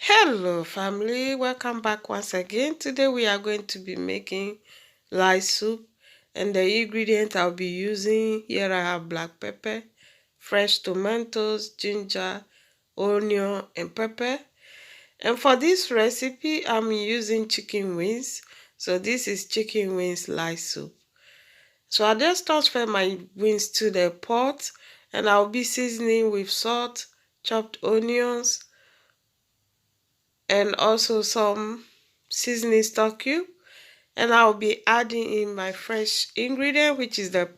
Hello family, welcome back once again. Today we are going to be making lai soup, and the ingredient I'll be using here, I have black pepper, fresh tomatoes, ginger, onion and pepper. And for this recipe I'm using chicken wings. So this is chicken wings lai soup. So I just transfer my wings to the pot, and I'll be seasoning with salt, chopped onions, and also some seasoning stock cube. And I'll be adding in my fresh ingredient, which is the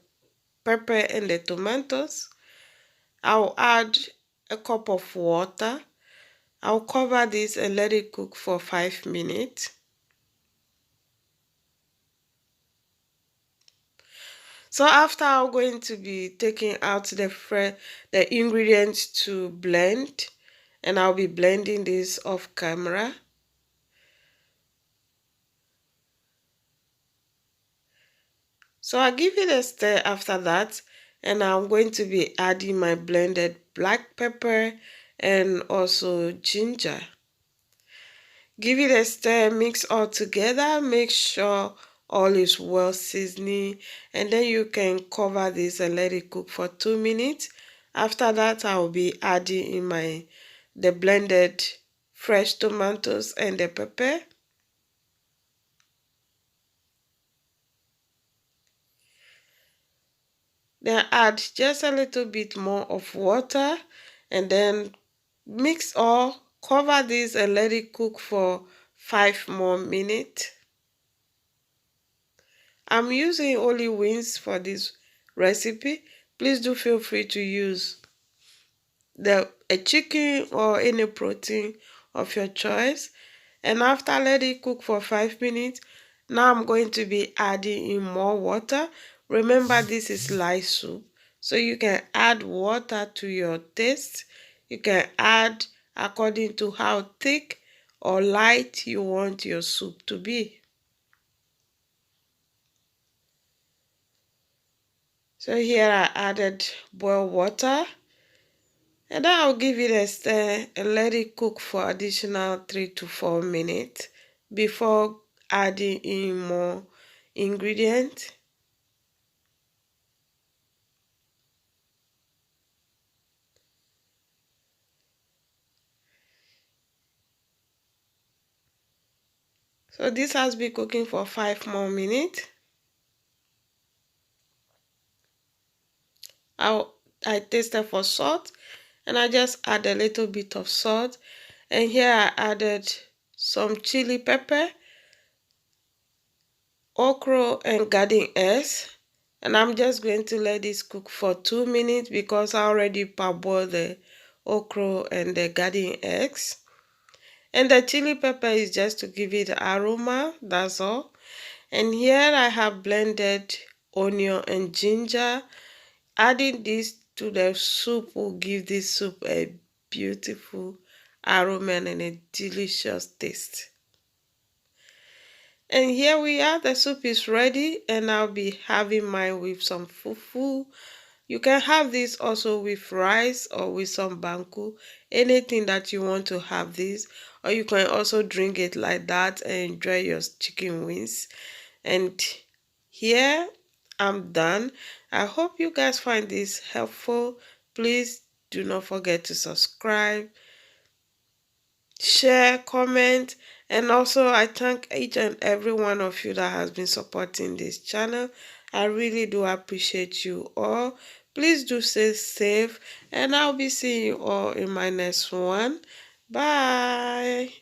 pepper and the tomatoes. I'll add a cup of water. I'll cover this and let it cook for 5 minutes. So after, I'm going to be taking out the ingredients to blend, and I'll be blending this off camera. So I'll give it a stir after that, and I'm going to be adding my blended black pepper and also ginger. Give it a stir, mix all together, make sure all is well seasoning, and then you can cover this and let it cook for 2 minutes. After that, I'll be adding in the blended fresh tomatoes and the pepper. Then add just a little bit more of water, and then mix all, cover this and let it cook for 5 more minutes. I'm using only wings for this recipe. Please do feel free to use a chicken or any protein of your choice. And after let it cook for 5 minutes, now I'm going to be adding in more water. Remember, this is light soup, so you can add water to your taste. You can add according to how thick or light you want your soup to be. So here I added boiled water, and then I'll give it a stir and let it cook for additional 3 to 4 minutes before adding in more ingredients. So this has been cooking for 5 more minutes. I tasted for salt, and I just add a little bit of salt. And here I added some chili pepper, okra and garden eggs. And I'm just going to let this cook for 2 minutes because I already parboiled the okra and the garden eggs. And the chili pepper is just to give it aroma, that's all. And here I have blended onion and ginger. Adding this to the soup will give this soup a beautiful aroma and a delicious taste. And here we are, the soup is ready, and I'll be having mine with some fufu. You can have this also with rice or with some banku, anything that you want to have this, or you can also drink it like that and enjoy your chicken wings. And here I'm done. I hope you guys find this helpful. Please do not forget to subscribe, share, comment, and also I thank each and every one of you that has been supporting this channel. I really do appreciate you all. Please do stay safe, and I'll be seeing you all in my next one. Bye.